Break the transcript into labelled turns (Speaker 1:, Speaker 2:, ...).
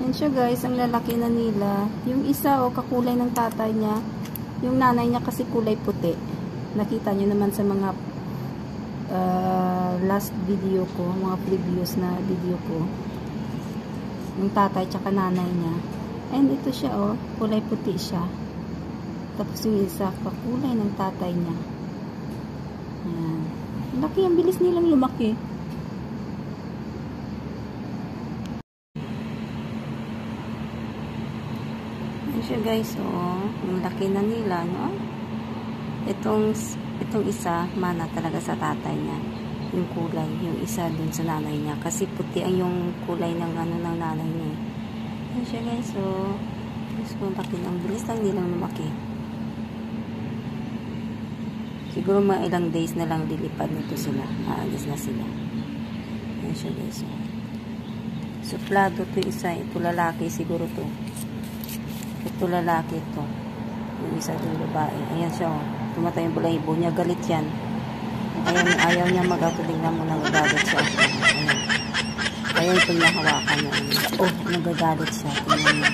Speaker 1: Yan siya guys, ang lalaki na nila. Yung isa kakulay ng tatay niya. Yung nanay niya kasi kulay puti. Nakita nyo naman sa mga last video ko, mga previous na video ko. Yung tatay tsaka nanay niya. And ito siya kulay puti siya. Tapos yung isa kakulay ng tatay niya. Ayan. Laki, ang bilis nilang lumaki. Ayan siya guys, ang laki na nila, no? Itong isa, mana talaga sa tatay niya. Yung kulay, yung isa dun sa nanay niya. Kasi puti ang yung kulay ng ng nanay niya. Ayan siya guys, ang bilis lang nilang lumaki. Siguro mga ilang days na lang lilipad nito sila. Aalis na sila. Ayan siya guys. Suplado to isa. Ito lalaki siguro to. Ito lalaki to. Yung isa yung babae. Ayan siya. Tumatay yung balahibo niya. Galit yan. Ayaw niya mag-atuling na muna. Nagagalit siya. Ayan. Ayaw itong nahawakan niya. Nagagalit siya. Tingnan niya.